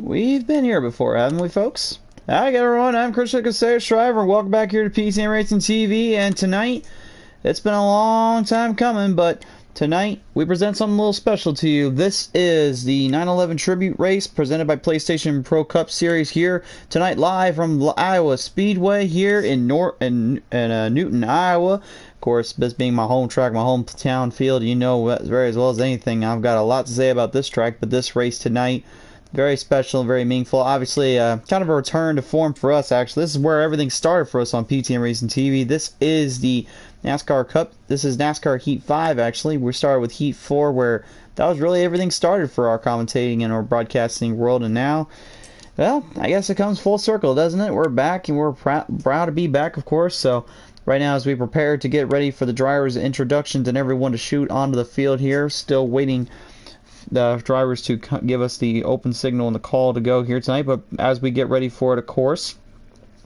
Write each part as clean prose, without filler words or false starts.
We've been here before, haven't we, folks? Hi, everyone. I'm Christian Casares Shriver, and welcome back here to PC and Racing TV. And tonight, it's been a long time coming, but tonight we present something a little special to you. This is the 9/11 tribute race presented by PlayStation Pro Cup Series here tonight, live from Iowa Speedway here in Newton, Iowa. Of course, this being my home track, my hometown field, you know very as well as anything. I've got a lot to say about this track, but this race tonight, very special and very meaningful. Obviously, kind of a return to form for us, actually. This is where everything started for us on PTN Racing TV. This is the NASCAR Cup. This is NASCAR Heat 5, actually. We started with Heat 4, where that was really everything started for our commentating and our broadcasting world. And now, well, I guess it comes full circle, doesn't it? We're back, and we're proud to be back, of course. So right now, as we prepare to get ready for the drivers' introductions and everyone to shoot onto the field here, still waiting the drivers to give us the open signal and the call to go here tonight. But as we get ready for it, of course,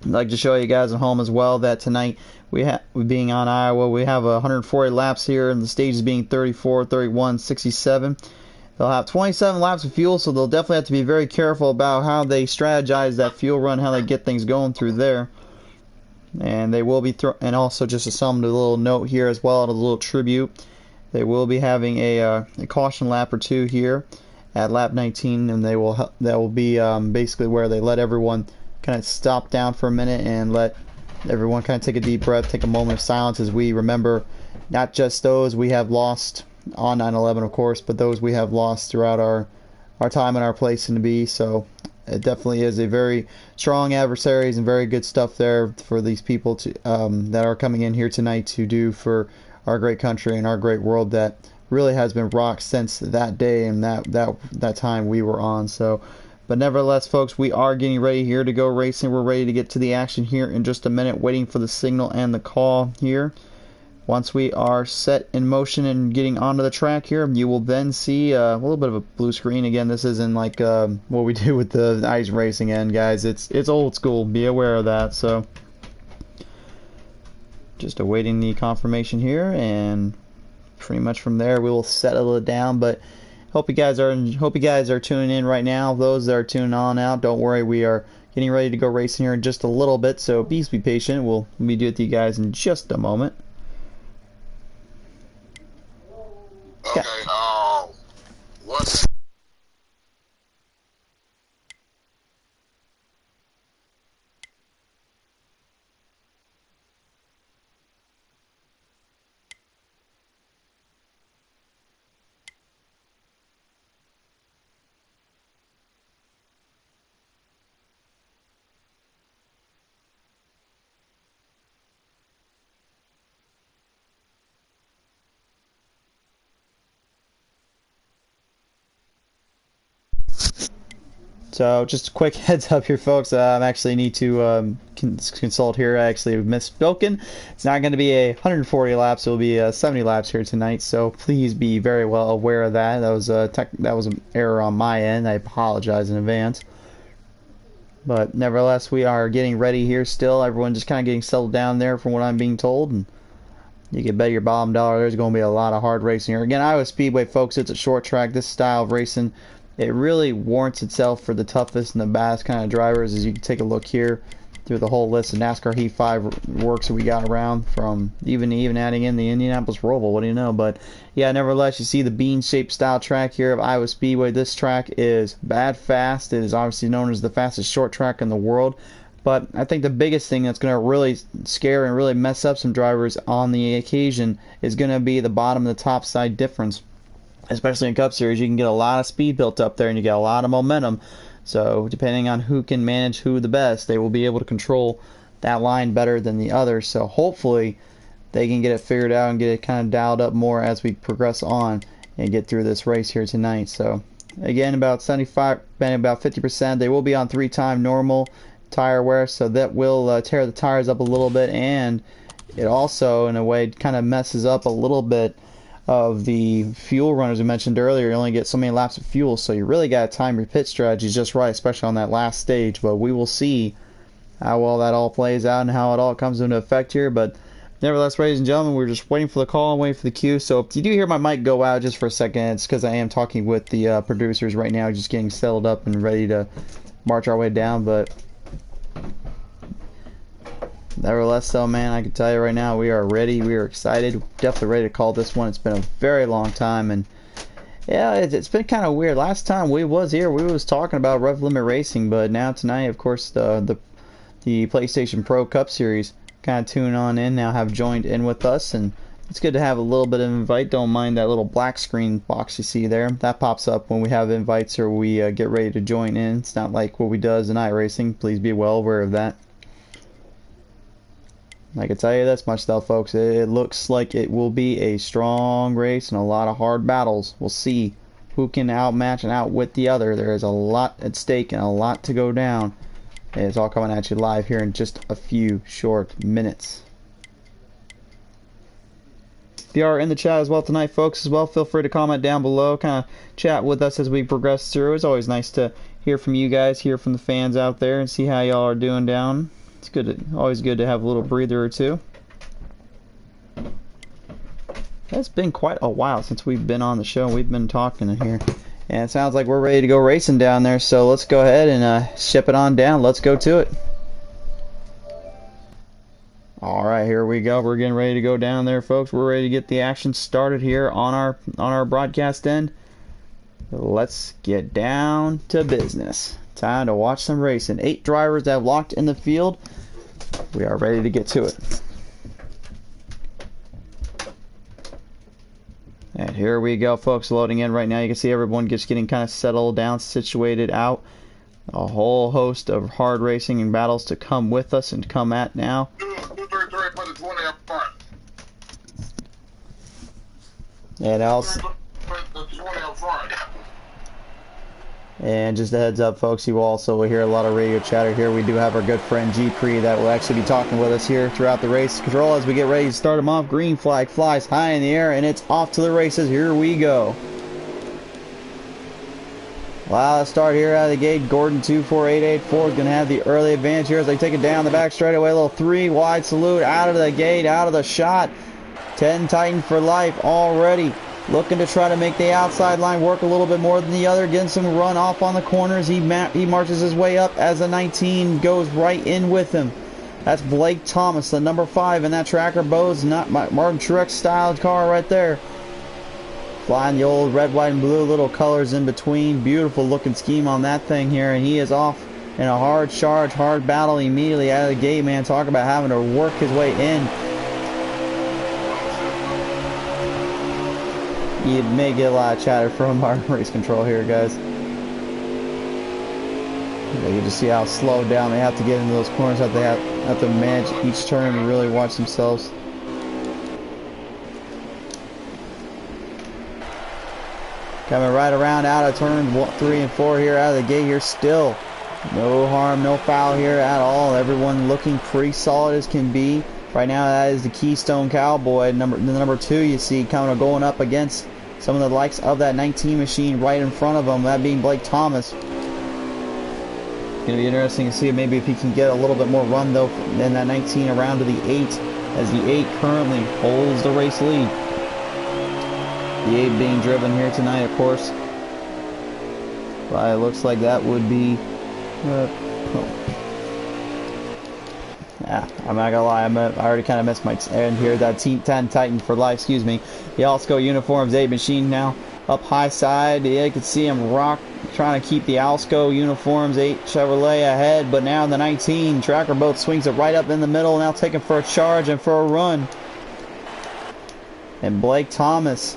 I'd like to show you guys at home as well that tonight, being on Iowa, we have 140 laps here, and the stages being 34, 31, 67. They'll have 27 laps of fuel, so they'll definitely have to be very careful about how they strategize that fuel run, how they get things going through there. And they will be and also just a little note here as well, a little tribute. They will be having a caution lap or two here at lap 19, and that will be basically where they let everyone kind of stop down for a minute and let everyone kind of take a deep breath, take a moment of silence as we remember not just those we have lost on 9/11, of course, but those we have lost throughout our time and our place in the be. So it definitely is a very strong adversaries and very good stuff there for these people to that are coming in here tonight to do for our great country and our great world that really has been rocked since that day and that time we were on. So, but nevertheless, folks, we are getting ready here to go racing. We're ready to get to the action here in just a minute, waiting for the signal and the call here. Once we are set in motion and getting onto the track here, you will then see a little bit of a blue screen. Again, this isn't like what we do with the ice racing end, guys. It's old school. Be aware of that. So just awaiting the confirmation here, and pretty much from there we will settle it down. But hope you guys are tuning in right now. Those that are tuning on out, don't worry, we are getting ready to go racing here in just a little bit, so please be patient. We'll be doing it to you guys in just a moment. Okay, what's So just a quick heads up here, folks. I actually need to consult here. I actually misspoken. It's not going to be 140 laps. It will be 70 laps here tonight. So please be very well aware of that. That was an error on my end. I apologize in advance. But nevertheless, we are getting ready here still. Everyone just kind of getting settled down there from what I'm being told. And you can bet your bottom dollar there's going to be a lot of hard racing here. Again, Iowa Speedway, folks, it's a short track. This style of racing, it really warrants itself for the toughest and the baddest kind of drivers. As you can take a look here through the whole list of NASCAR Heat 5 works that we got around, from even adding in the Indianapolis Roval. What do you know? But yeah, nevertheless, you see the bean-shaped style track here of Iowa Speedway. This track is bad fast. It is obviously known as the fastest short track in the world. But I think the biggest thing that's going to really scare and really mess up some drivers on the occasion is going to be the bottom and the top side difference. Especially in Cup Series, you can get a lot of speed built up there and you get a lot of momentum. So depending on who can manage who the best, they will be able to control that line better than the others. So hopefully they can get it figured out and get it kind of dialed up more as we progress on and get through this race here tonight. So again, about 75, about 50%. They will be on 3-time normal tire wear, so that will tear the tires up a little bit, and it also in a way kind of messes up a little bit of the fuel run. As we mentioned earlier, you only get so many laps of fuel, so you really got to time your pit strategies just right, especially on that last stage. But we will see how well that all plays out and how it all comes into effect here. But nevertheless, ladies and gentlemen, we're just waiting for the call and waiting for the cue. So if you do hear my mic go out just for a second, it's because I am talking with the producers right now, just getting settled up and ready to march our way down. But nevertheless, though, man, I can tell you right now, we are ready. We are excited. Definitely ready to call this one. It's been a very long time, and yeah, it's been kind of weird. Last time we was here, we was talking about Rev Limit Racing, but now tonight, of course, the PlayStation Pro Cup Series kind of tune on in now, have joined in with us, and it's good to have a little bit of invite. Don't mind that little black screen box you see there. That pops up when we have invites or we get ready to join in. It's not like what we does in iRacing. Please be well aware of that. I can tell you this much though, folks, it looks like it will be a strong race and a lot of hard battles. We'll see who can outmatch and outwit the other. There is a lot at stake and a lot to go down. And it's all coming at you live here in just a few short minutes. If you are in the chat as well tonight, folks, as well, feel free to comment down below, kind of chat with us as we progress through. It's always nice to hear from you guys, hear from the fans out there, and see how y'all are doing down. It's good, always good to have a little breather or two. It's been quite a while since we've been on the show. We've been talking in here, and it sounds like we're ready to go racing down there. So let's go ahead and ship it on down. Let's go to it. All right, here we go. We're getting ready to go down there, folks. We're ready to get the action started here on our broadcast end. Let's get down to business. Time to watch some racing. 8 drivers that have locked in the field. We are ready to get to it. And here we go, folks, loading in right now. You can see everyone just getting kind of settled down, situated out. A whole host of hard racing and battles to come with us and come at now. And else. And just a heads up, folks, you will also hear a lot of radio chatter here. We do have our good friend G-Pre that will actually be talking with us here throughout the race control as we get ready to start them off. Green flag flies high in the air, and it's off to the races. Here we go. Wow, let's start here out of the gate. Gordon 24884 is going to have the early advantage here as they take it down the back straightaway. A little 3 wide salute out of the gate, out of the shot. 10 Titan for life already. Looking to try to make the outside line work a little bit more than the other. Getting some run off on the corners. He marches his way up as the 19 goes right in with him. That's Blake Thomas, the number 5 in that Tracker Bose, not Martin Truex styled car right there. Flying the old red, white, and blue little colors in between. Beautiful looking scheme on that thing here. And he is off in a hard charge, hard battle immediately out of the gate, man. Talk about having to work his way in. You may get a lot of chatter from our race control here, guys. You just see how slowed down they have to get into those corners, how they have to manage each turn and really watch themselves. Coming right around out of turn 3 and 4 here out of the gate here still. No harm, no foul here at all. Everyone looking pretty solid as can be. Right now that is the Keystone Cowboy, the number 2 you see going up against some of the likes of that 19 machine right in front of him, that being Blake Thomas. It's going to be interesting to see maybe if he can get a little bit more run though than that 19 around to the 8, as the 8 currently holds the race lead. The 8 being driven here tonight, of course. But it looks like that would be... I'm not gonna lie, I already kind of missed my end here. That Team 10 Titan for life, excuse me. The Alsco Uniforms 8 machine now up high side. Yeah, you can see him trying to keep the Alsco Uniforms 8 Chevrolet ahead, but now the 19 Tracker Boat swings it right up in the middle, now taking for a charge and for a run. And Blake Thomas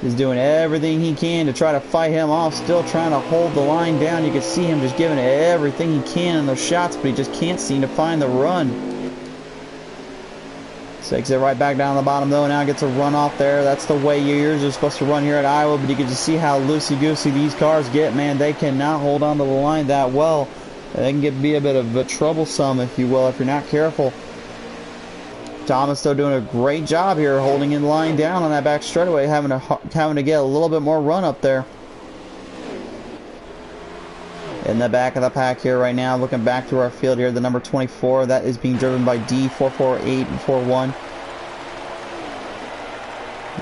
is doing everything he can to try to fight him off, still trying to hold the line down. You can see him just giving it everything he can in those shots, but he just can't seem to find the run. Takes it right back down the bottom though, now gets a run off there. That's the way yours are supposed to run here at Iowa, but you can just see how loosey-goosey these cars get, man. They cannot hold on to the line that well. They can be a bit of a troublesome, if you will, if you're not careful. Thomas though doing a great job here holding in line down on that back straightaway, having to get a little bit more run up there. In the back of the pack here right now, looking back through our field here, the number 24, that is being driven by D448 and 41.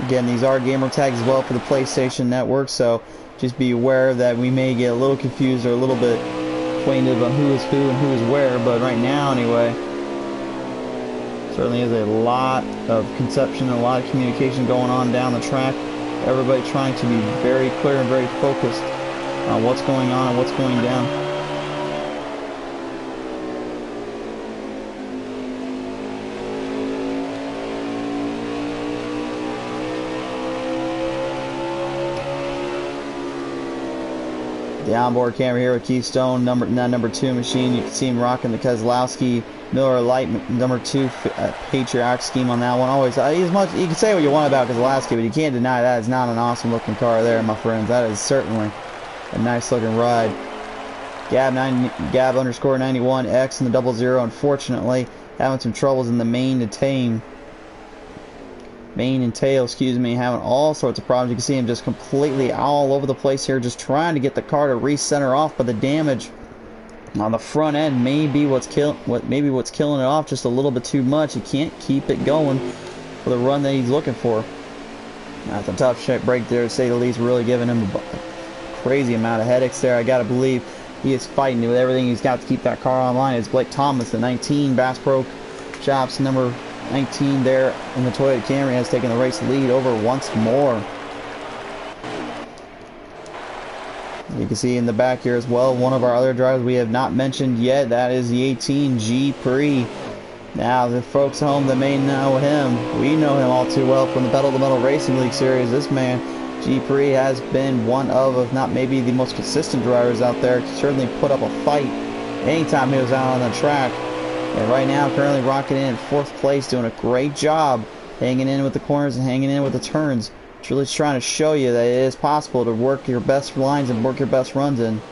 Again, these are gamer tags as well for the PlayStation Network, so just be aware that we may get a little confused or a little bit acquainted on who is who and who is where, but right now anyway, certainly is a lot of conception and a lot of communication going on down the track. Everybody trying to be very clear and very focused on what's going on and what's going down. The onboard camera here with Keystone, number 2 machine. You can see him rocking the Kozlowski Miller Lite number 2 Patriarch scheme on that one. Always, you can say what you want about Kozlowski, but you can't deny that is not an awesome looking car there, my friends. That is certainly a nice looking ride. Gab underscore 91X and the 00, unfortunately having some troubles in the mane and tail, excuse me, having all sorts of problems. You can see him just completely all over the place here, just trying to get the car to recenter off, but the damage on the front end may be what's killing it off just a little bit too much. He can't keep it going for the run that he's looking for. That's a tough shit break there, to say the least. Really giving him a crazy amount of headaches there. I gotta believe he is fighting with everything he's got to keep that car online. It's Blake Thomas, the 19 Bass Pro Shops number 19 there in the Toyota Camry, has taken the race lead over once more. You can see in the back here as well, one of our other drivers we have not mentioned yet. That is the 18 G Pre. Now, the folks at home that may know him, we know him all too well from the Pedal to Metal Racing League series. This man, G Pre, has been one of, if not maybe the most consistent drivers out there. Certainly put up a fight anytime he was out on the track. And right now, currently rocking in 4th place, doing a great job hanging in with the corners and hanging in with the turns. It's really trying to show you that it is possible to work your best lines and work your best runs in.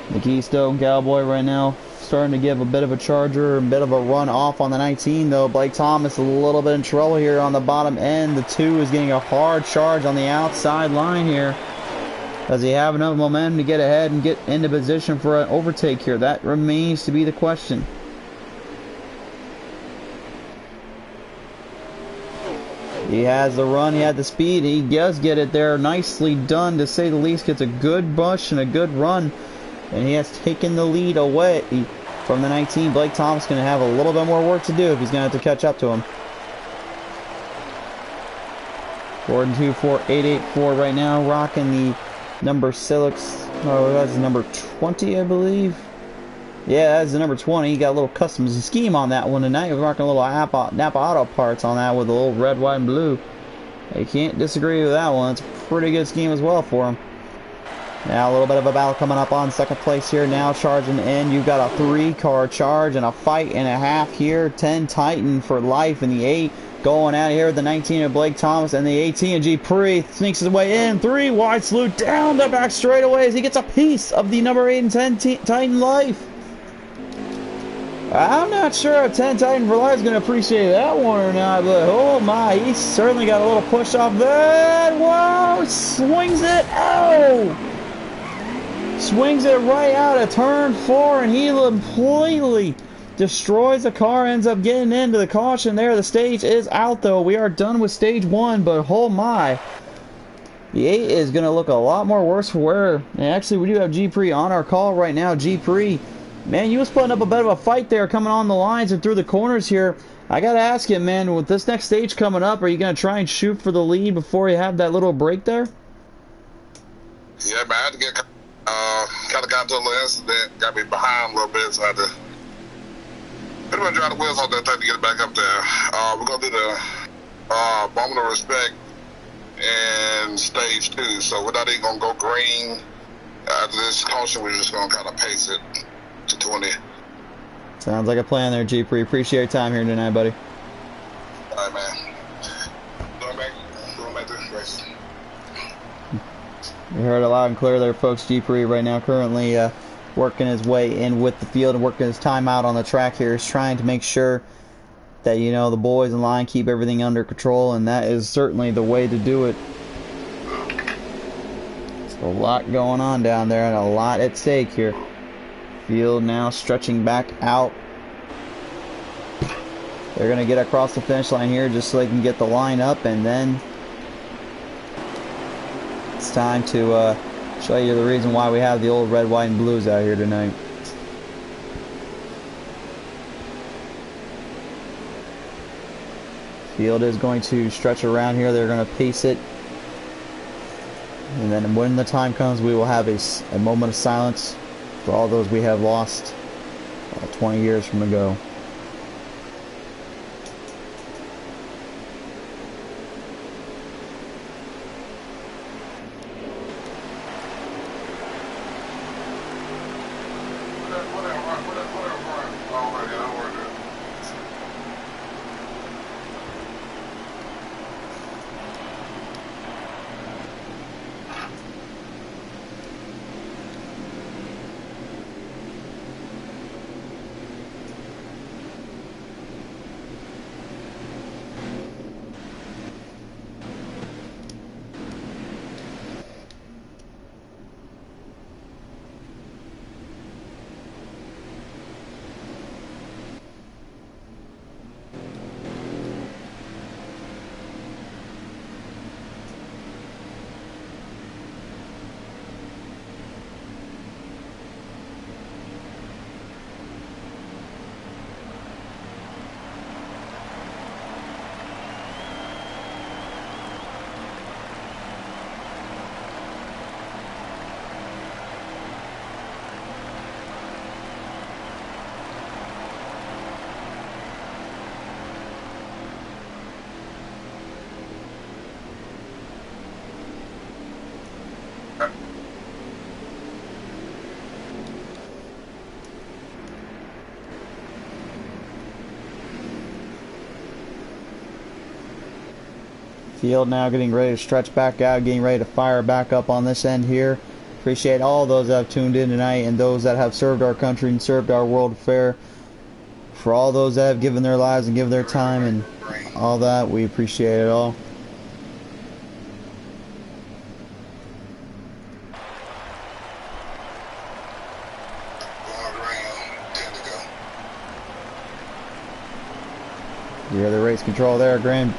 The Keystone Cowboy right now starting to give a bit of a charger, a bit of a run off on the 19, though. Blake Thomas a little bit in trouble here on the bottom end. The 2 is getting a hard charge on the outside line here. Does he have enough momentum to get ahead and get into position for an overtake here? That remains to be the question. He has the run, he had the speed, he does get it there. Nicely done, to say the least. Gets a good push and a good run, and he has taken the lead away from the 19. Blake Thomas going to have a little bit more work to do if he's going to have to catch up to him. Gordon 24884 right now, rocking the number 6. Oh, that's number 20, I believe. Yeah, that's the number 20. He got a little custom scheme on that one tonight. We're rocking a little Napa Auto Parts on that with a little red, white, and blue. You can't disagree with that one. It's a pretty good scheme as well for him. Now a little bit of a battle coming up on 2nd place here. Now charging in. You've got a 3-car charge and a fight and a half here. 10 Titan for life in the 8. Going out here with the 19 of Blake Thomas and the 18 of G Pre. Sneaks his way in. 3 wide slew down the back straightaways. He gets a piece of the number 8 and 10 Titan Life. I'm not sure if 10 Titan for Life is going to appreciate that one or not, but oh my, he certainly got a little push off that. Whoa, swings it. Oh! Swings it right out of turn 4, and he completely destroys the car, ends up getting into the caution there. The stage is out, though. We are done with stage 1, but oh my. The 8 is going to look a lot more worse for wear. And actually, we do have G Pre on our call right now. G Pre, man, you was putting up a bit of a fight there coming on the lines and through the corners here. I got to ask you, man, with this next stage coming up, are you going to try and shoot for the lead before you have that little break there? Yeah, man, I had to get kind of got into a little incident, got me behind a little bit, so I had to pretty much drive the wheels off that thing to get it back up there. We're going to do the moment of respect in stage 2, so we're not even going to go green. After this caution, we're just going to kind of pace it to 20. Sounds like a plan there, G Pre. Appreciate your time here tonight, buddy. All right, man. Going back to the race. You heard it loud and clear there, folks. G Pre right now currently working his way in with the field and working his time out on the track here. He's trying to make sure that, you know, the boys in line keep everything under control, and that is certainly the way to do it. There's a lot going on down there and a lot at stake here. Field now stretching back out. They're going to get across the finish line here just so they can get the line up, and then it's time to show you the reason why we have the old red, white, and blues out here tonight. Field is going to stretch around here. They're going to pace it. And then when the time comes, we will have a moment of silence for all those we have lost 20 years from ago. Field now getting ready to stretch back out, getting ready to fire back up on this end here. Appreciate all those that have tuned in tonight and those that have served our country and served our world fair. For all those that have given their lives and given their time and all that, we appreciate it all. You hear the race control there, Grand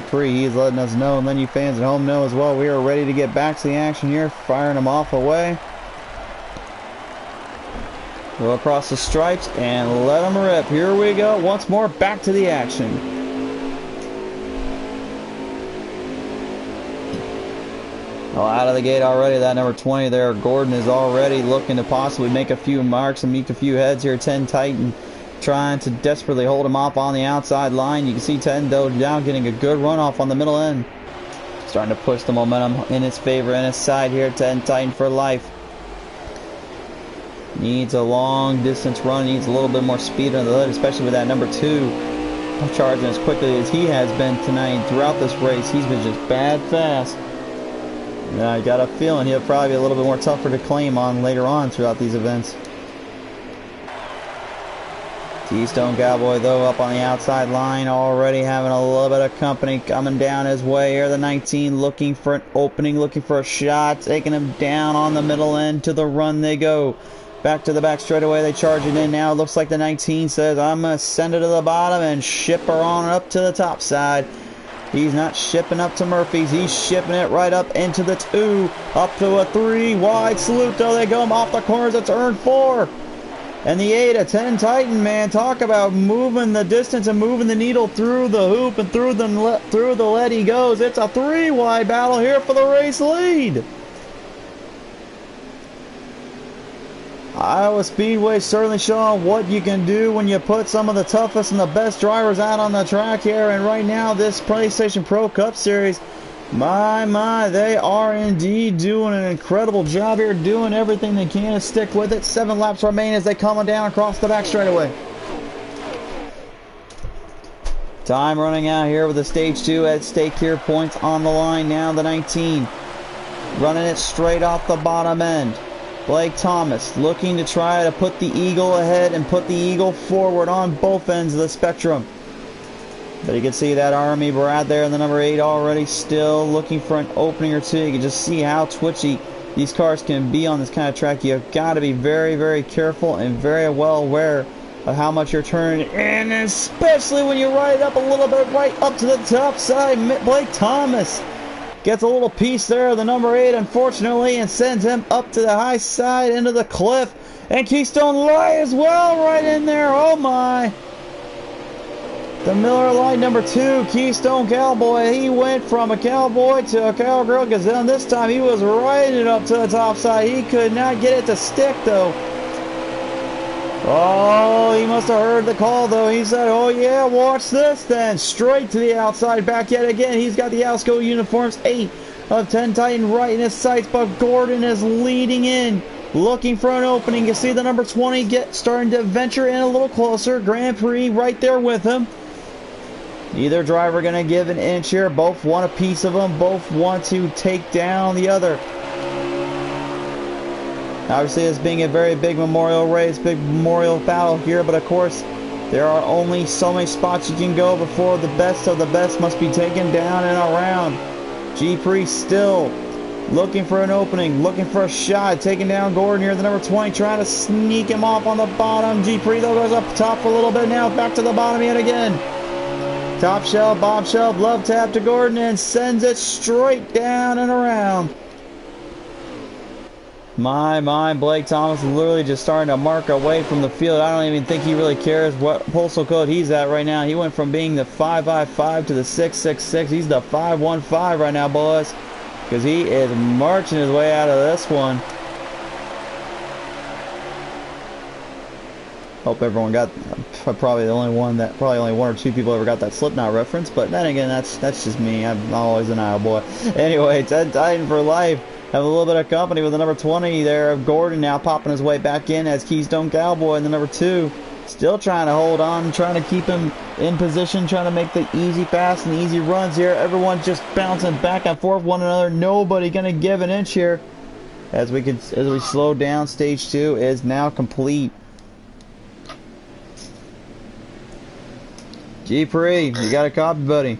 Prix. He's letting us know, and letting you fans at home know as well. We are ready to get back to the action here, firing them off away. Go across the stripes and let them rip. Here we go. Once more, back to the action. Well, out of the gate already, that number 20 there, Gordon, is already looking to possibly make a few marks and meet a few heads here. 10 Titan trying to desperately hold him off on the outside line. You can see 10 though down, getting a good run off on the middle end. Starting to push the momentum in his favor, in his side here. 10 Titan for life. Needs a long distance run, needs a little bit more speed on the lid, especially with that number 2 charging as quickly as he has been tonight. Throughout this race, he's been just bad fast. And I got a feeling he'll probably be a little bit more tougher to claim on later on throughout these events. Keystone Cowboy though up on the outside line, already having a little bit of company coming down his way here. The 19 looking for an opening, looking for a shot, taking him down on the middle end. To the run they go. Back to the back straightaway, they charge it in now. Looks like the 19 says, I'm going to send it to the bottom and ship her on up to the top side. He's not shipping up to Murphy's. He's shipping it right up into the 2. Up to a 3. Wide salute though. They go off the corners. It's earned 4. And the 8, a 10 Titan, man. Talk about moving the distance and moving the needle through the hoop and through the lead he goes. It's a 3-wide battle here for the race lead. Iowa Speedway certainly showing what you can do when you put some of the toughest and the best drivers out on the track here. And right now, this PlayStation Pro Cup Series, my, they are indeed doing an incredible job here, doing everything they can to stick with it. 7 laps remain as they come down across the back straightaway. Time running out here with the stage 2 at stake here. Points on the line now. The 19 running it straight off the bottom end. Blake Thomas looking to try to put the Eagle ahead and put the Eagle forward on both ends of the spectrum. But you can see that Army Brad there in the number 8 already still looking for an opening or two. You can just see how twitchy these cars can be on this kind of track. You've got to be very, very careful and very well aware of how much you're turning, and especially when you ride up a little bit right up to the top side. Blake Thomas gets a little piece there of the number 8, unfortunately, and sends him up to the high side into the cliff. And Keystone Light as well right in there. Oh my. The Miller Lite number 2, Keystone Cowboy. He went from a cowboy to a cowgirl, because then this time he was riding up to the top side. He could not get it to stick though. Oh, he must have heard the call though. He said, oh yeah, watch this then. Straight to the outside, back yet again. He's got the Alsco uniforms, 8 of 10 Titan right in his sights, but Gordon is leading in, looking for an opening. You see the number 20 starting to venture in a little closer. Grand Prix right there with him. Neither driver going to give an inch here. Both want a piece of them. Both want to take down the other. Obviously, this being a very big memorial race, big memorial battle here, but of course, there are only so many spots you can go before the best of the best must be taken down and around. G-Pre still looking for an opening, looking for a shot, taking down Gordon here, the number 20, trying to sneak him off on the bottom. G-Pre though goes up top for a little bit now, back to the bottom yet again. Top shelf, bob shelf, love tap to Gordon and sends it straight down and around. My, Blake Thomas is literally just starting to mark away from the field. I don't even think he really cares what postal code he's at right now. He went from being the 555 to the 666. He's the 515 right now, boys, because he is marching his way out of this one. Hope everyone got, probably only one or two people ever got that Slipknot reference, but then again, that's just me. I'm always an Iowa boy. Anyway, 10 Titan for life. Have a little bit of company with the number 20 there of Gordon now popping his way back in as Keystone Cowboy, and the number 2 still trying to hold on, trying to keep him in position, trying to make the easy pass and the easy runs here. Everyone just bouncing back and forth one another. Nobody gonna give an inch here. As we slow down, stage 2 is now complete. G-Pre, you got a copy, buddy?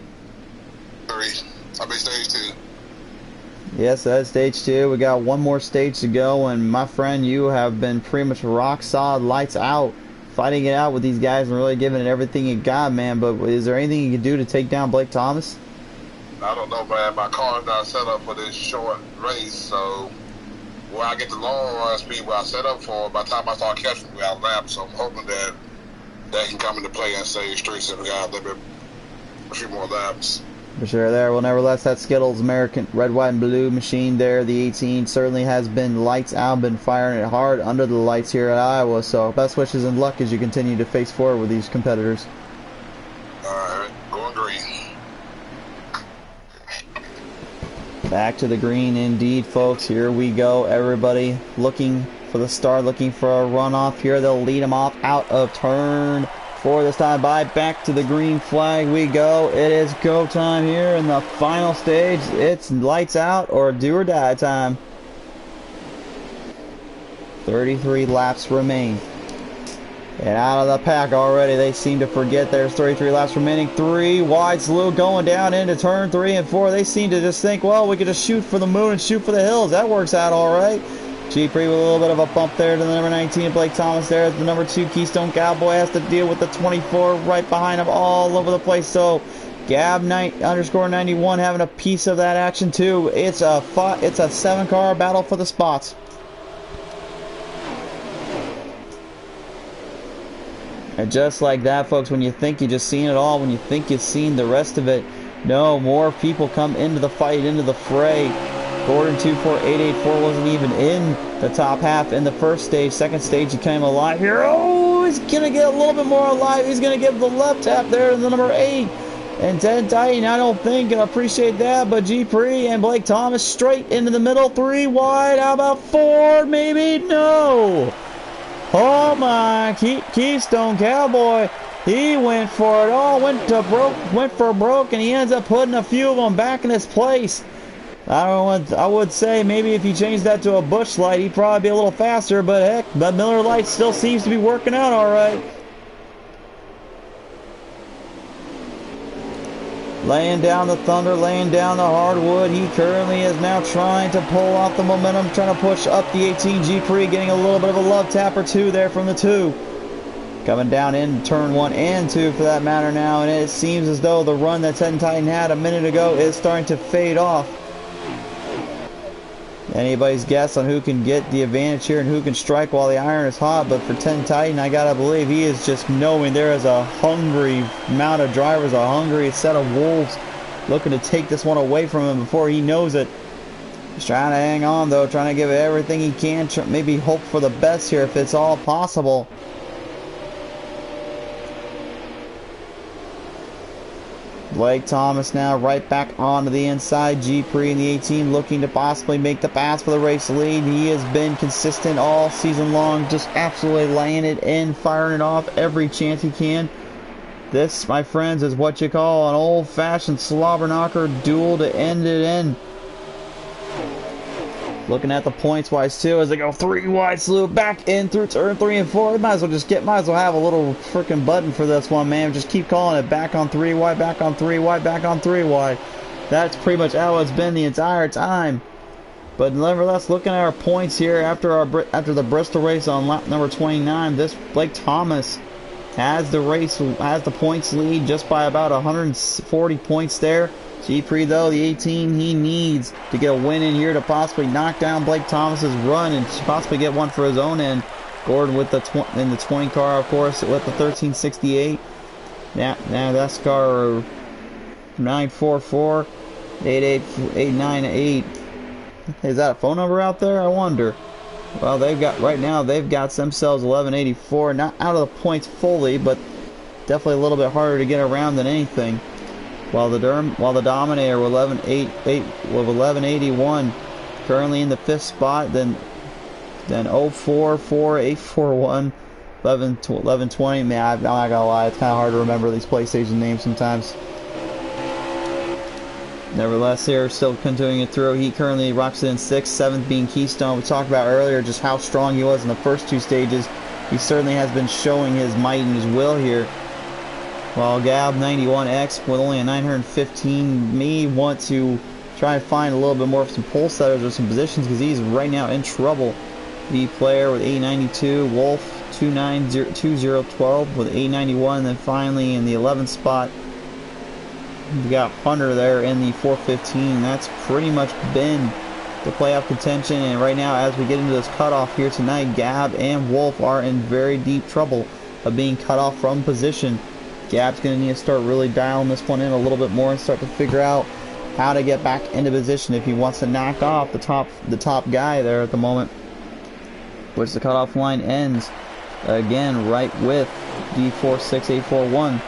I'll be stage 2. Yes, that's stage 2. We got one more stage to go, and my friend, you have been pretty much rock solid, lights out, fighting it out with these guys and really giving it everything you got, man. But is there anything you can do to take down Blake Thomas? I don't know, man. My car's not set up for this short race, so when I get the long run speed where I set up for, by the time I start catching, we out lap. So I'm hoping that can come into play in stage 3, so we got a few more laps. For sure there. Well, nevertheless, that Skittles American red, white, and blue machine there, the 18, certainly has been lights out, been firing it hard under the lights here at Iowa. So best wishes and luck as you continue to face forward with these competitors. Alright, going green. Back to the green indeed, folks. Here we go. Everybody looking for the start, looking for a runoff here. They'll lead them off out of turn 4 this time by. Back to the green flag we go. It is go time here in the final stage. It's lights out or do or die time. 33 laps remain. And out of the pack already, they seem to forget there's 33 laps remaining. 3 wide slew going down into turn 3 and 4. They seem to just think, well, we could just shoot for the moon and shoot for the hills. That works out all right. G-Pre with a little bit of a bump there to the number 19, Blake Thomas there. As the number 2, Keystone Cowboy, has to deal with the 24 right behind him all over the place. So Gab_91 having a piece of that action too. It's a 7-car battle for the spots. And just like that, folks, when you think you just seen it all, when you think you've seen the rest of it, no, more people come into the fight, into the fray. Gordon 24884 wasn't even in the top half in the first stage. Second stage he came alive here. Oh, he's gonna get a little bit more alive. He's gonna give the left tap there to the number 8. And 10 Titan, I don't think I appreciate that, but G-Pre and Blake Thomas straight into the middle. 3 wide. How about 4? Maybe? No. Oh my, Keystone Cowboy. He went for it all, went for broke, and he ends up putting a few of them back in his place. I would say maybe if he changed that to a Busch light, he'd probably be a little faster, but heck, the Miller light still seems to be working out all right. Laying down the thunder, laying down the hardwood. He currently is now trying to pull off the momentum, trying to push up the 18 G-Pre, getting a little bit of a love tap or 2 there from the 2. Coming down in turn 1 and 2 for that matter now, and it seems as though the run that Ten Titan had a minute ago is starting to fade off. Anybody's guess on who can get the advantage here and who can strike while the iron is hot, but for Ten Titan, I gotta believe he is just knowing there is a hungry amount of drivers, a hungry set of wolves looking to take this one away from him before he knows it. He's trying to hang on though, trying to give it everything he can, maybe hope for the best here if it's all possible. Blake Thomas now right back onto the inside. G-Pre in the 18 looking to possibly make the pass for the race lead. He has been consistent all season long, just absolutely laying it in, firing it off every chance he can. This, my friends, is what you call an old-fashioned slobber knocker duel to end it in. Looking at the points wise too as they go 3 wide salute back in through turn 3 and 4. Might as well have a little freaking button for this one, man. Just keep calling it back on 3 wide, back on 3 wide, back on 3 wide. That's pretty much how it's been the entire time. But nevertheless, looking at our points here after the Bristol race on lap number 29, this Blake Thomas has the points lead just by about 140 points there. G-Pre though, the 18, he needs to get a win in here to possibly knock down Blake Thomas's run and possibly get one for his own end. Gordon with the 20 car, of course, with the 1368. Now that's car 944 898. Is that a phone number out there? I wonder. Well, they've got themselves 1184, not out of the points fully, but definitely a little bit harder to get around than anything. While the Dominator with 1181 currently in the 5th spot, then 044841 1120. Man, I'm not gonna lie, it's kind of hard to remember these PlayStation names sometimes. Nevertheless, here still continuing it through. He currently rocks it in 6th, 7th being Keystone. We talked about earlier just how strong he was in the first 2 stages. He certainly has been showing his might and his will here. While Gab 91X with only a 915 may want to try and find a little bit more of some pole setters or some positions because he's right now in trouble. The player with 892, Wolf 2012 with 891, and then finally in the 11th spot we got Hunter there in the 415. That's pretty much been the playoff contention, and right now as we get into this cutoff here tonight, Gab and Wolf are in very deep trouble of being cut off from position. Gab's going to need to start really dialing this one in a little bit more and start to figure out how to get back into position if he wants to knock off the top guy there at the moment, which the cutoff line ends again right with D46841.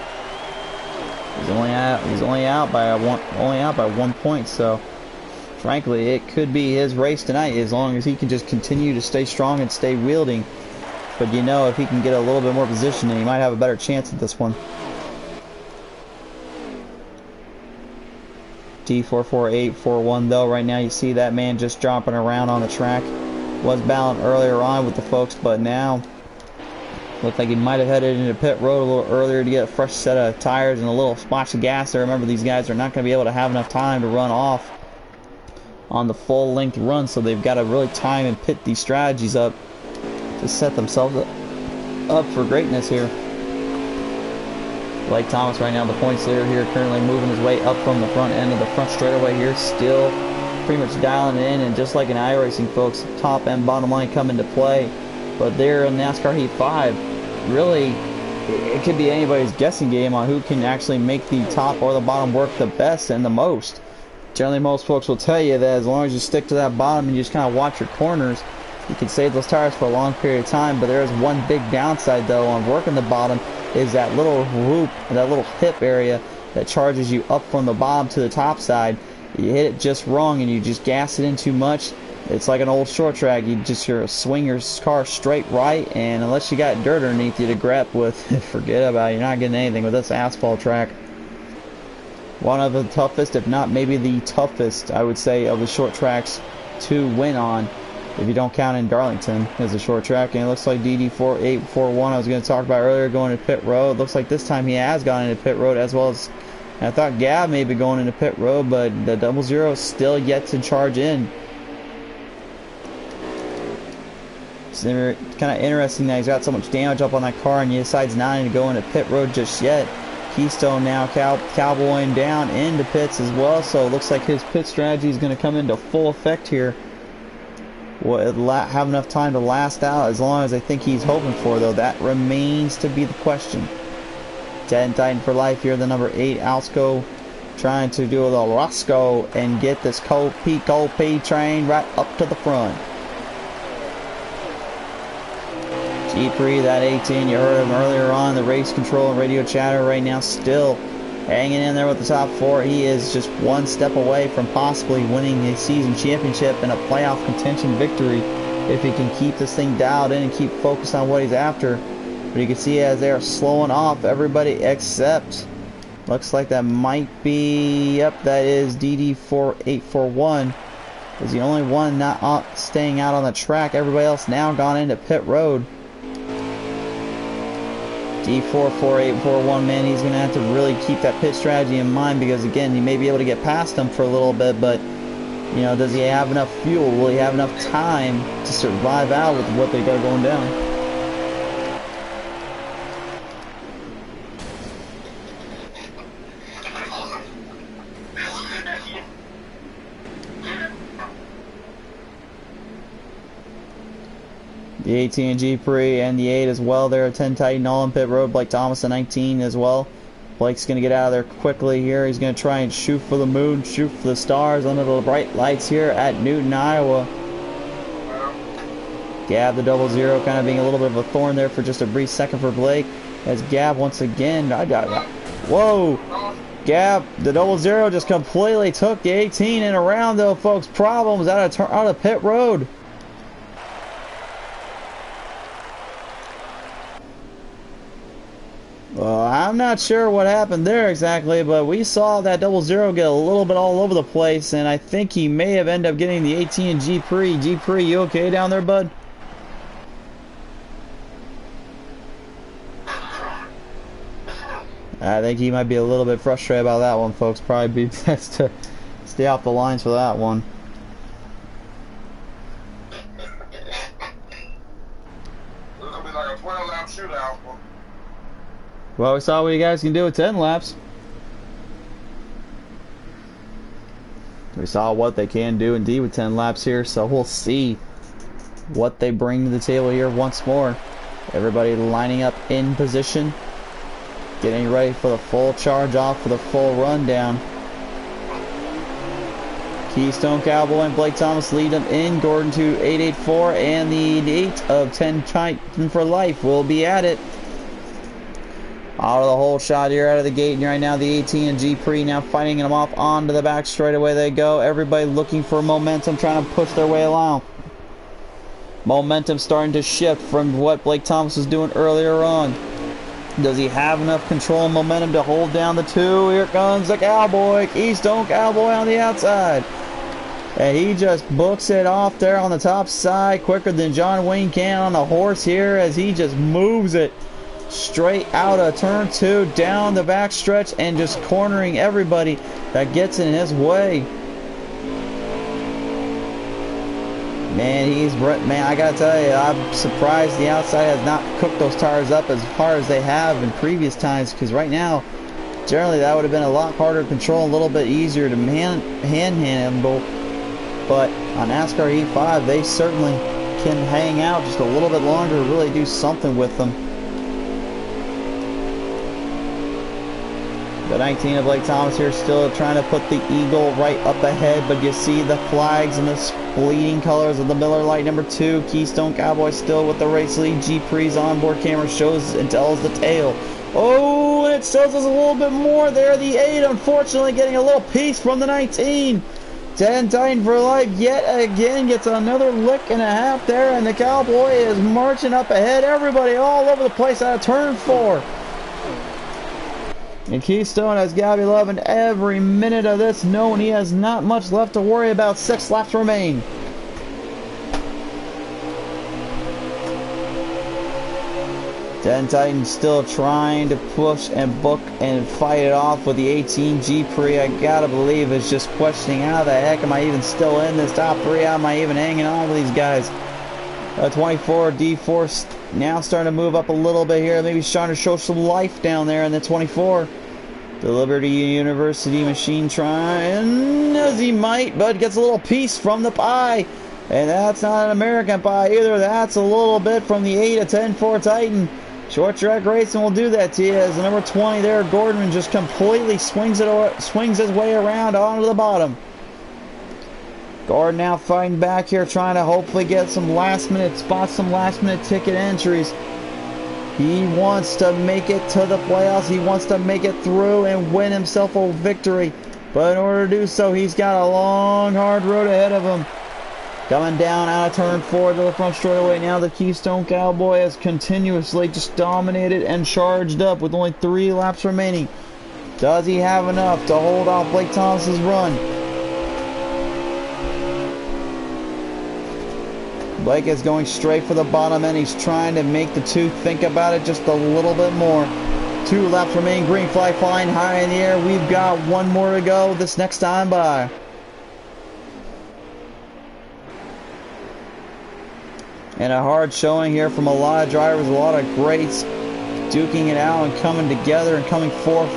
He's only out by 1 point, so frankly it could be his race tonight as long as he can just continue to stay strong and stay wielding. But you know, if he can get a little bit more position, then he might have a better chance at this one. D44841 though, right now you see that man just jumping around on the track. Was battling earlier on with the folks, but now looked like he might have headed into pit road a little earlier to get a fresh set of tires and a little splash of gas there. Remember, these guys are not going to be able to have enough time to run off on the full length run, so they've got to really time and pit these strategies up to set themselves up for greatness here. Blake Thomas right now, the points leader here, currently moving his way up from the front end of the front straightaway here, still pretty much dialing in, and just like in iRacing, folks, top and bottom line come into play. But there in NASCAR Heat 5, really, it could be anybody's guessing game on who can actually make the top or the bottom work the best and the most. Generally, most folks will tell you that as long as you stick to that bottom and you just kind of watch your corners, you can save those tires for a long period of time. But there is one big downside though on working the bottom, is that little loop, that little hip area that charges you up from the bottom to the top side. You hit it just wrong and you just gas it in too much. It's like an old short track. You just swing your car straight right, and unless you got dirt underneath you to grab with, forget about it. You're not getting anything with this asphalt track. One of the toughest, if not maybe the toughest, I would say, of the short tracks to win on, if you don't count in Darlington as a short track. And it looks like DD4841 I was going to talk about earlier going to pit road. Looks like this time he has gone into pit road, as well as I thought Gab may be going into pit road, but the 00 is still yet to charge in. It's kind of interesting that he's got so much damage up on that car and he decides not to go into pit road just yet. Keystone now cowboying down into pits as well, so it looks like his pit strategy is going to come into full effect here. Will it have enough time to last out as long as I think he's hoping for, though? That remains to be the question. 10 Titan for life here, the number 8 Alsco, trying to do a little Roscoe and get this Cold P train right up to the front. G3, that 18, you heard him earlier on, the race control and radio chatter right now, still hanging in there with the top 4. He is just one step away from possibly winning a season championship and a playoff contention victory if he can keep this thing dialed in and keep focused on what he's after. But you can see as they're slowing off everybody except, looks like that might be, yep, that is DD4841 is the only one not staying out on the track. Everybody else now gone into pit road. D44841, man, he's going to have to really keep that pit strategy in mind because, again, he may be able to get past him for a little bit, but, you know, does he have enough fuel? Will he have enough time to survive out with what they got going down? The 18 G-Pre and the 8 as well. They're a 10 Titan all in pit road. Blake Thomas a 19 as well. Blake's going to get out of there quickly here. He's going to try and shoot for the moon, shoot for the stars under the bright lights here at Newton, Iowa. Gab the 00 kind of being a little bit of a thorn there for just a brief second for Blake. As Gab once again, whoa! Gab the 00 just completely took the 18 and around though, folks. Problems out of pit road. Well, I'm not sure what happened there exactly, but we saw that 00 get a little bit all over the place, and I think he may have ended up getting the 18 G-Pre. G-Pre, you okay down there, bud? I think he might be a little bit frustrated about that one, folks. Probably be best to stay off the lines for that one. It's gonna be like a 12-lap shootout. Well, we saw what you guys can do with 10 laps. We saw what they can do indeed with 10 laps here, so we'll see what they bring to the table here once more. Everybody lining up in position, getting ready for the full charge off for the full rundown. Keystone Cowboy and Blake Thomas lead them in. Gordon to 884, and the 8 of 10 Titan for life will be at it. Out of the whole shot here out of the gate, and right now the 18 and G-Pre now fighting them off onto the back straight away they go. Everybody looking for momentum, trying to push their way along. Momentum starting to shift from what Blake Thomas was doing earlier on. Does he have enough control and momentum to hold down the 2? Here comes the Cowboy, Keystone Cowboy on the outside. And he just books it off there on the top side quicker than John Wayne can on the horse here as he just moves it straight out of turn 2 down the back stretch and just cornering everybody that gets in his way. Man, I gotta tell you, I'm surprised the outside has not cooked those tires up as hard as they have in previous times, because right now generally that would have been a lot harder to control, a little bit easier to handle, but on NASCAR E5 they certainly can hang out just a little bit longer, really do something with them. The 19 of Blake Thomas here still trying to put the Eagle right up ahead, but you see the flags and the bleeding colors of the Miller Lite number 2. Keystone Cowboy still with the race lead. G-Pre's onboard camera shows and tells the tale. Oh, and it shows us a little bit more there. The 8 unfortunately getting a little piece from the 19. 10 Titan for life yet again gets another lick and a half there, and the Cowboy is marching up ahead. Everybody all over the place out of turn 4. And Keystone has got to be loving every minute of this, knowing he has not much left to worry about. 6 laps remain. Ten Titan still trying to push and book and fight it off with the 18 G-Pre. I gotta believe is just questioning how the heck am I even still in this top 3? How am I even hanging on with these guys? 24 D4 now starting to move up a little bit here. Maybe he's trying to show some life down there in the 24. The Liberty University machine trying as he might, but gets a little piece from the pie. And that's not an American pie either. That's a little bit from the 8 of 10-4 Titan. Short track racing will do that to you as the number 20 there, Gordon, just completely swings his way around onto the bottom. Gordon now fighting back here, trying to hopefully get some last minute spots, some last minute ticket entries. He wants to make it to the playoffs. He wants to make it through and win himself a victory. But in order to do so, he's got a long, hard road ahead of him. Coming down out of turn 4 to the front straightaway. Now the Keystone Cowboy has continuously just dominated and charged up with only 3 laps remaining. Does he have enough to hold off Blake Thomas's run? Blake is going straight for the bottom end. He's trying to make the 2 think about it just a little bit more. 2 laps remaining. Green flag flying high in the air. We've got 1 more to go this next time by. And a hard showing here from a lot of drivers, a lot of greats duking it out and coming together and coming forth,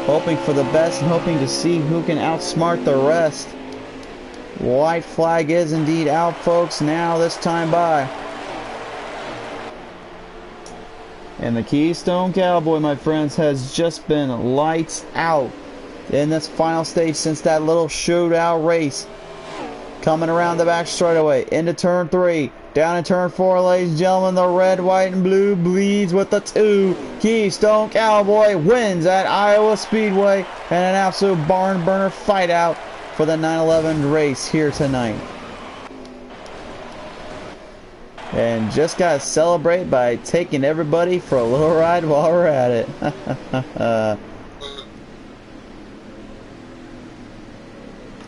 hoping for the best and hoping to see who can outsmart the rest. White flag is indeed out, folks, now this time by. And the Keystone Cowboy, my friends, has just been lights out in this final stage since that little shootout race. Coming around the back straightaway into turn 3. Down in turn 4, ladies and gentlemen, the red, white, and blue bleeds with the 2. Keystone Cowboy wins at Iowa Speedway and an absolute barn burner fight out for the 9/11 race here tonight. And just gotta celebrate by taking everybody for a little ride while we're at it.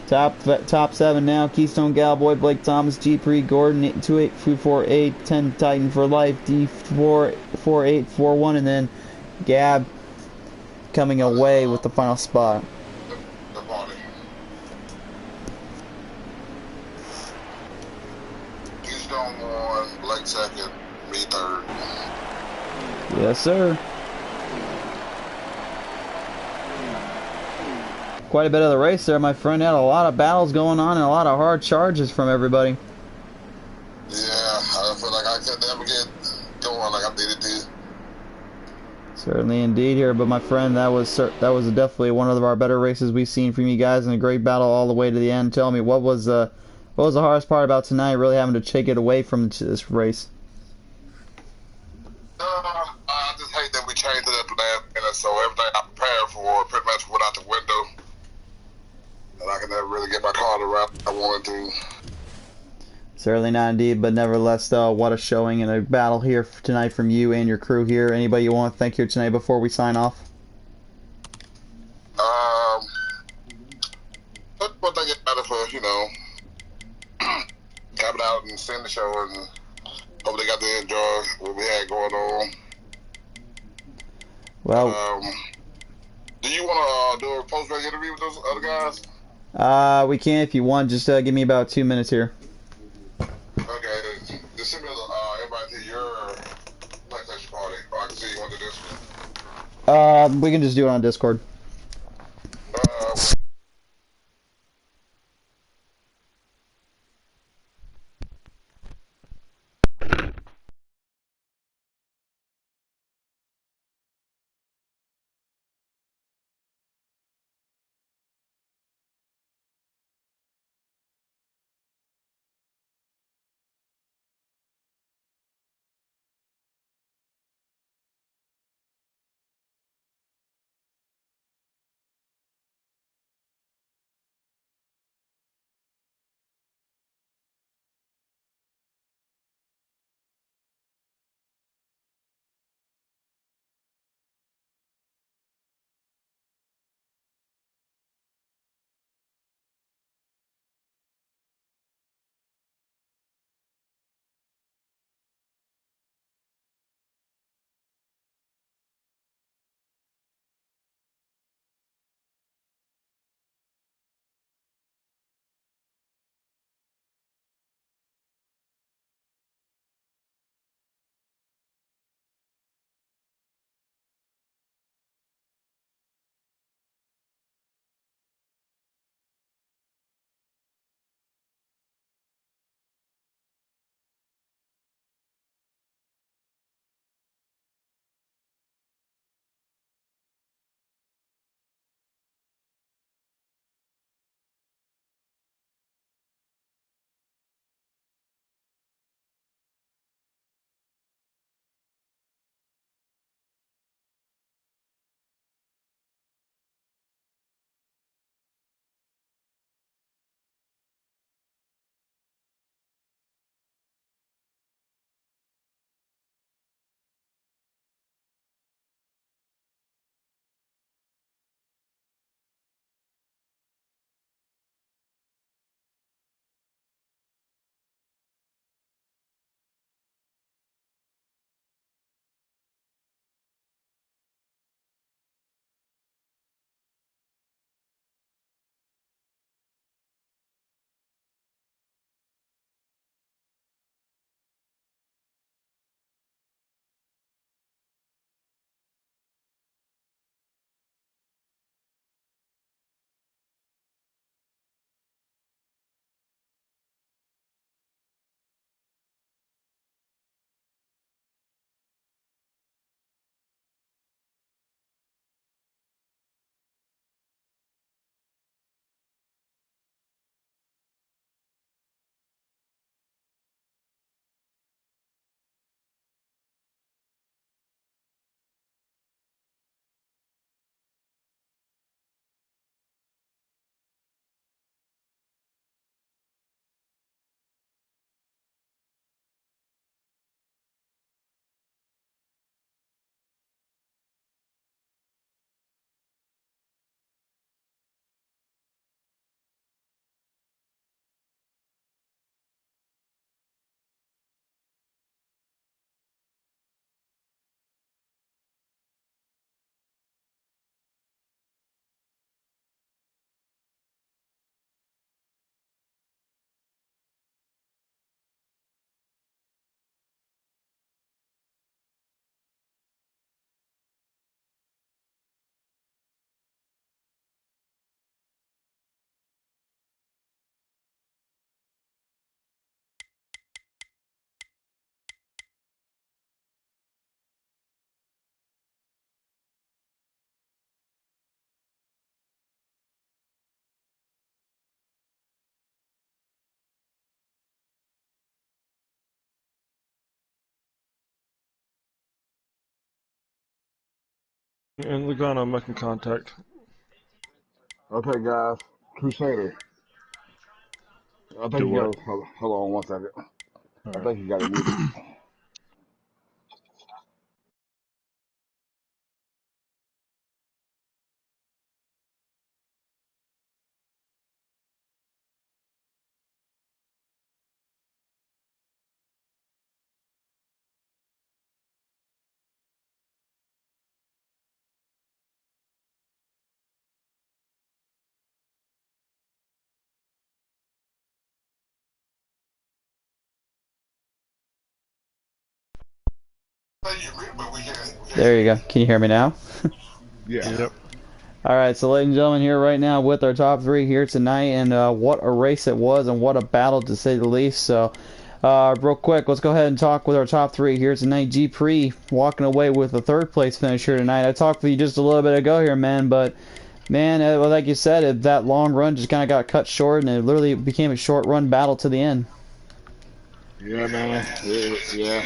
Top 7 now. Keystone Cowboy, Blake Thomas, G3, Gordon, 2848, 10 Titan for life, D4841, and then Gab coming away with the final spot. Keystone 1, Blake 2nd, me 3rd. Yes, sir. Quite a bit of the race there, my friend. Had a lot of battles going on and a lot of hard charges from everybody. Yeah, I feel like I could never get going like I needed to. Certainly indeed here, but my friend, that was definitely one of our better races we've seen from you guys, and a great battle all the way to the end. Tell me, what was the hardest part about tonight? Really having to take it away from this race. I just hate that we changed it up last minute, so everything I prepared for pretty much went out the window. And I can never really get my car to route I wanted to. Certainly not indeed, but nevertheless, what a showing and a battle here tonight from you and your crew here. Anybody you want to thank here tonight before we sign off? One thing is better for, coming out and seeing the show, and hope they got to enjoy what we had going on. Well, do you want to do a post-race interview with those other guys? We can if you want. Just give me about 2 minutes here. Okay, just send me invite to your PlayStation party, or I can see you on the Discord. We can just do it on Discord. And Lugano making contact. Okay, guys. Crusader. I think Do you got what? it. Hold on one second. I Alright. think you got it muted. There you go. Can you hear me now? Yeah. Yep. All right, so ladies and gentlemen, here right now with our top three here tonight, and what a race it was, and what a battle to say the least. So, real quick, let's go ahead and talk with our top three here tonight. G Pre walking away with the third place finish here tonight. I talked with you just a little bit ago here, man, but man, well, like you said, that long run just kind of got cut short, and it literally became a short run battle to the end. Yeah, man. Yeah.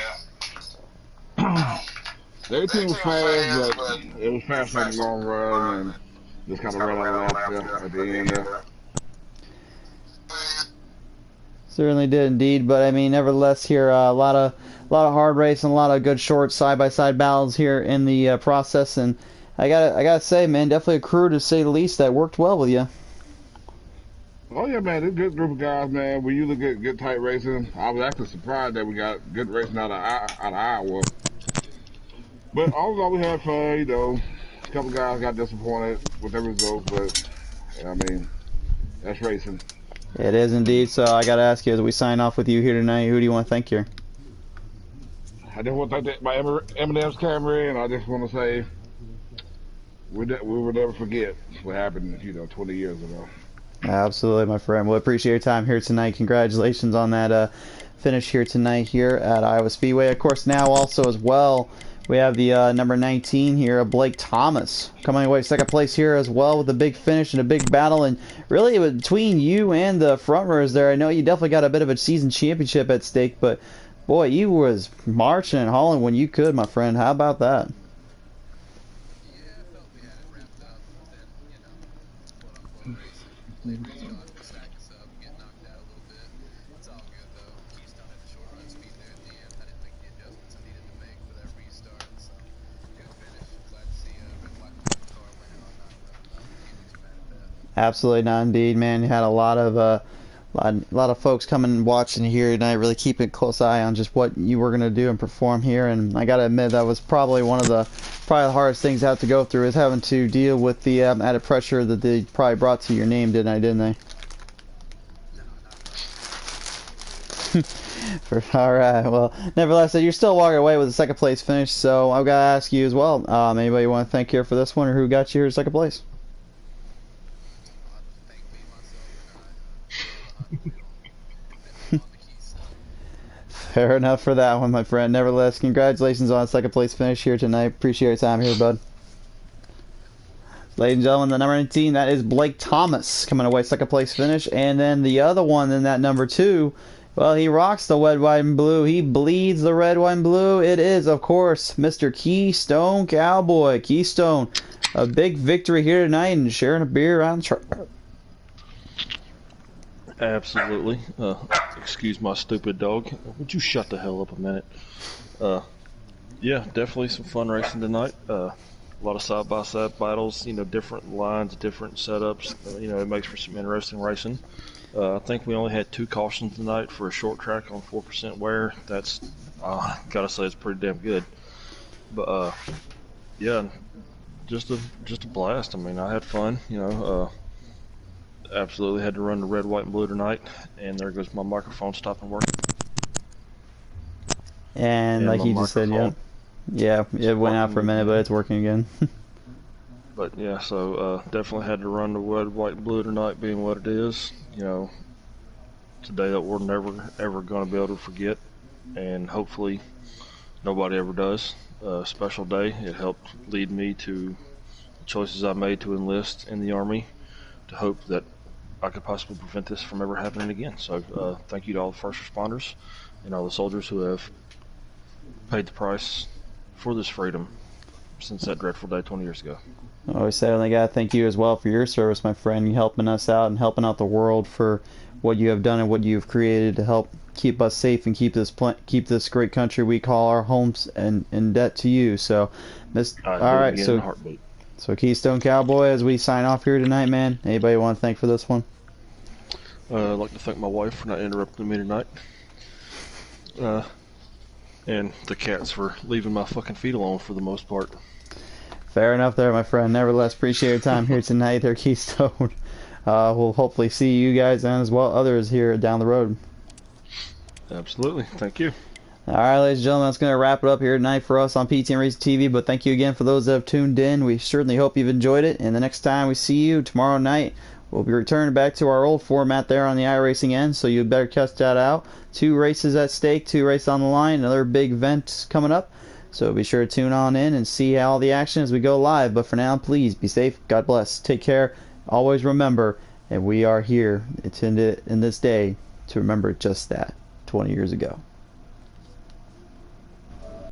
Everything was fast, but it was fast on the long run, and just kind of ran out of laps there at the end there. Certainly did indeed, but I mean, nevertheless, here a lot of hard race and a lot of good short side by side battles here in the process, and I gotta say, man, definitely a crew to say the least that worked well with you. Oh yeah, man, it's a good group of guys, man. We usually get good tight racing. I was actually surprised that we got good racing out of Iowa. But all in all, we had fun. A couple guys got disappointed with the results, but I mean, that's racing. It is indeed. So I gotta ask you, as we sign off with you here tonight, who do you want to thank here? I just want to thank my Eminem's Camry, and I just want to say we will never forget what happened, 20 years ago. Absolutely, my friend. Well, appreciate your time here tonight. Congratulations on that finish here tonight here at Iowa Speedway. Of course, now also as well, we have the number 19 here, Blake Thomas, coming away second place here as well with a big finish and a big battle. And really, between you and the front runners there, I know you definitely got a bit of a season championship at stake, but boy, you was marching and hauling when you could, my friend. How about that? Absolutely not, indeed, man. You had a lot of lot of folks coming and watching here tonight, really keeping a close eye on just what you were gonna do and perform here. And I gotta admit, that was probably one of the hardest things I have to go through is having to deal with the added pressure that they probably brought to your name, didn't they? All right. Well, nevertheless, you're still walking away with a second place finish. So I've got to ask you as well. Anybody you want to thank here for this one, or who got you here second place? Fair enough for that one, my friend. Nevertheless, congratulations on a second place finish here tonight. Appreciate your time here, bud. Ladies and gentlemen, the number 19, that is Blake Thomas coming away second place finish. And then the other one in that number 2, well, he rocks the red, white, and blue. He bleeds the red, white, and blue. It is, of course, Mr. Keystone Cowboy. Keystone, a big victory here tonight and sharing a beer on the track. Absolutely. Excuse my stupid dog. Would you shut the hell up a minute? Uh, yeah, definitely some fun racing tonight. A lot of side-by-side battles, different lines, different setups. It makes for some interesting racing. I think we only had 2 cautions tonight for a short track on 4% wear. That's, gotta say, it's pretty damn good. But yeah, just a blast. I mean, I had fun. Absolutely had to run the red, white, and blue tonight. And there goes my microphone stopping working. And like you just said, yeah, it went out for a minute, but it's working again. But yeah, so definitely had to run the red, white, and blue tonight, being what it is. It's a day that we're never ever going to be able to forget, and hopefully nobody ever does. Special day. It helped lead me to the choices I made to enlist in the Army, to hope that I could possibly prevent this from ever happening again. So thank you to all the first responders and all the soldiers who have paid the price for this freedom. since that dreadful day 20 years ago. I always say, I gotta thank you as well for your service, my friend. You helping us out and helping out the world for what you have done and what you've created to help keep us safe and keep this great country we call our homes and in debt to you. So, all right, so Keystone Cowboy, as we sign off here tonight, man. Anybody want to thank for this one? I'd like to thank my wife for not interrupting me tonight. And the cats for leaving my fucking feet alone for the most part. Fair enough there, my friend. Nevertheless, appreciate your time here tonight there, Keystone. We'll hopefully see you guys and as well others here down the road. Absolutely. Thank you. All right, ladies and gentlemen, that's going to wrap it up here tonight for us on PTM Racing TV. But thank you again for those that have tuned in. We certainly hope you've enjoyed it. And the next time we see you tomorrow night, we'll be returning back to our old format there on the iRacing end. So you better catch that out. 2 races at stake, 2 races on the line, another big event coming up. So be sure to tune on in and see all the action as we go live. But for now, please be safe. God bless. Take care. Always remember, and we are here in this day to remember just that 20 years ago.